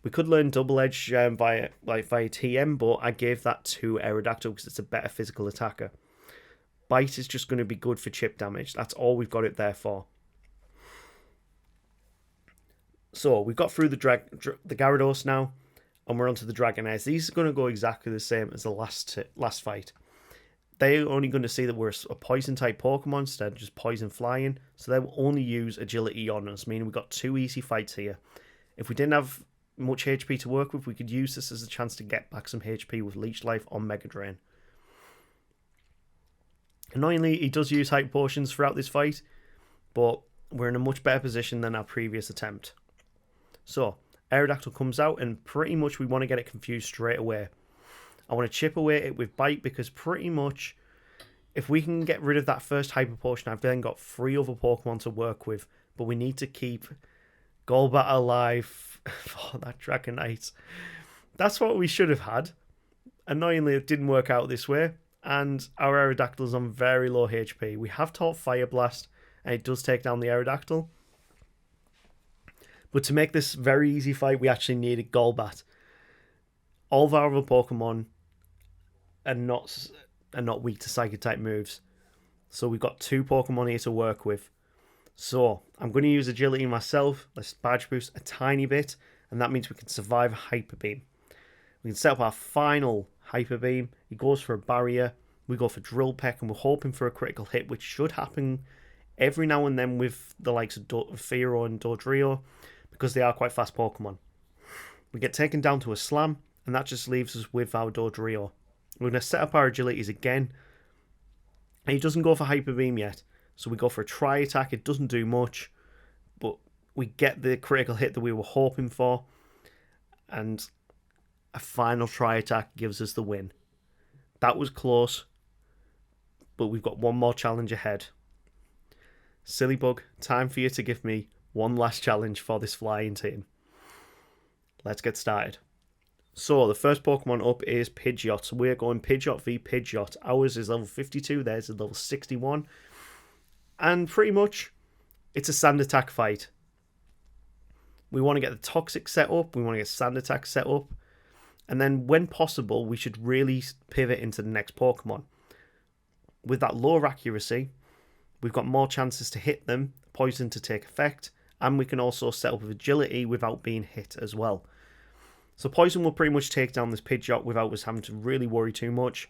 We could learn Double Edge via TM, but I gave that to Aerodactyl because it's a better physical attacker. Bite is just going to be good for chip damage. That's all we've got it there for. So we've got through the Gyarados now, and we're onto the Dragonairs. These are going to go exactly the same as the last fight. They're only going to see that we're a poison type Pokemon instead of just poison flying, so they will only use agility on us, meaning we've got 2 easy fights here. If we didn't have much HP to work with, we could use this as a chance to get back some HP with Leech Life on Mega Drain. Annoyingly, he does use Hyper Potions throughout this fight, but we're in a much better position than our previous attempt. So, Aerodactyl comes out, and pretty much we want to get it confused straight away. I want to chip away it with Bite, because pretty much if we can get rid of that first Hyper Potion, I've then got 3 other Pokemon to work with, but we need to keep Golbat alive for that Dragonite. That's what we should have had. Annoyingly, it didn't work out this way, and our Aerodactyl is on very low HP. We have taught Fire Blast, and it does take down the Aerodactyl. But to make this very easy fight, we actually needed Golbat. All of our other Pokemon are not weak to Psychic type moves. So we've got 2 Pokemon here to work with. So I'm going to use Agility myself. Let's Badge Boost a tiny bit, and that means we can survive a Hyper Beam. We can set up our final Hyper Beam. He goes for a Barrier. We go for Drill Peck, and we're hoping for a critical hit, which should happen every now and then with the likes of Fearow and Dodrio, because they are quite fast Pokemon. We get taken down to a Slam, and that just leaves us with our Dodrio. We're going to set up our Agilities again. And he doesn't go for Hyper Beam yet, so we go for a Tri Attack. It doesn't do much, but we get the critical hit that we were hoping for, and a final Tri Attack gives us the win. That was close, but we've got one more challenge ahead. Sillybug, time for you to give me one last challenge for this flying team. Let's get started. So the first Pokemon up is Pidgeot. So we're going Pidgeot v Pidgeot. Ours is level 52, theirs is level 61. And pretty much, it's a Sand Attack fight. We want to get the Toxic set up, we want to get Sand Attack set up, and then when possible, we should really pivot into the next Pokemon. With that lower accuracy, we've got more chances to hit them, poison to take effect, and we can also set up with Agility without being hit as well. So Poison will pretty much take down this Pidgeot without us having to really worry too much.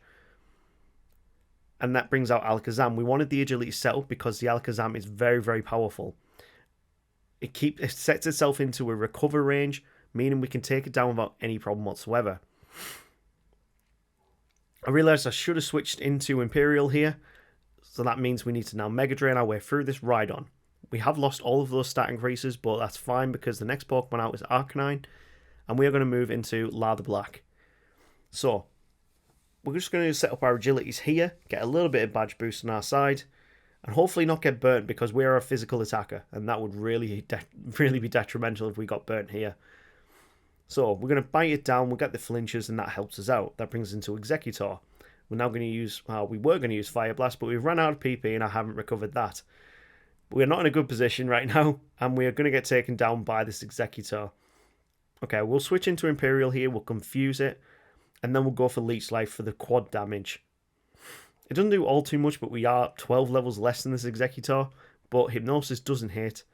And that brings out Alakazam. We wanted the Agility set up because the Alakazam is very, very powerful. It sets itself into a recover range, meaning we can take it down without any problem whatsoever. I realised I should have switched into Imperial here. So that means we need to now Mega Drain our way through this Rhydon. We have lost all of those stat increases, but that's fine because the next Pokemon out is Arcanine. And we are going to move into Lather Black. So, we're just going to set up our Agilities here, get a little bit of Badge Boost on our side, and hopefully not get burnt because we are a physical attacker, and that would really be detrimental if we got burnt here. So, we're going to bite it down, we'll get the flinches, and that helps us out. That brings us into Exeggutor. We're now going to use, we were going to use Fire Blast, but we've run out of PP and I haven't recovered that. We're not in a good position right now, and we are going to get taken down by this Exeggutor. Okay, we'll switch into Imperial here, we'll confuse it, and then we'll go for Leech Life for the quad damage. It doesn't do all too much, but we are 12 levels less than this Exeggutor, but Hypnosis doesn't hit.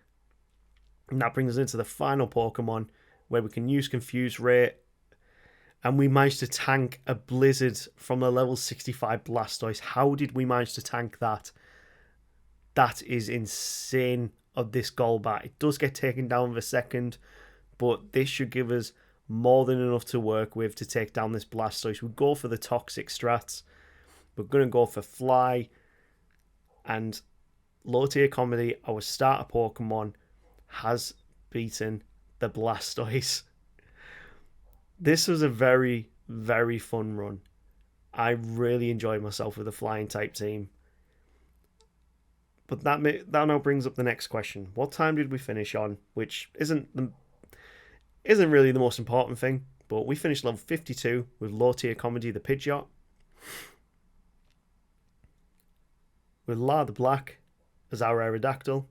And that brings us into the final Pokemon, where we can use Confuse Ray, and we managed to tank a Blizzard from the level 65 Blastoise. How did we manage to tank that? That is insane of this Golbat. It does get taken down with a second, but this should give us more than enough to work with to take down this Blastoise. We go for the Toxic strats. We're going to go for Fly. And low tier comedy, our starter Pokemon, has beaten the Blastoise. This was a very, very fun run. I really enjoyed myself with the flying type team. But that now brings up the next question. What time did we finish on? Which isn't really the most important thing, but we finished level 52 with low tier comedy the Pidgeot. With La the Black as our Aerodactyl.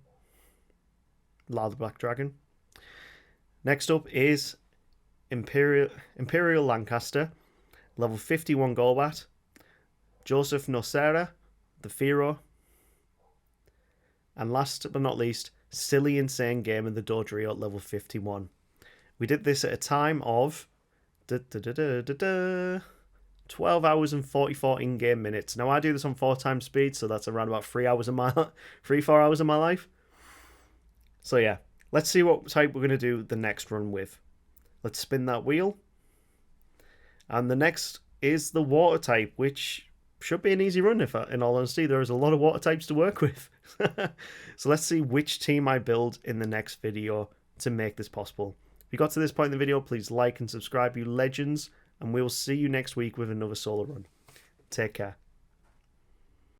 La the Black Dragon. Next up is Imperial Lancaster, level 51 Golbat. Joseph Nocera, the Firo. And last but not least, Silly Insane Gamer, the Dodrio at level 51. We did this at a time of 12 hours and 44 in-game minutes. Now I do this on 4x speed, so that's around about 4 hours of my life. So yeah, let's see what type we're going to do the next run with. Let's spin that wheel. And the next is the water type, which should be an easy run, if in all honesty. There is a lot of water types to work with. So let's see which team I build in the next video to make this possible. If you got to this point in the video, please like and subscribe, you legends, and we will see you next week with another solo run. Take care.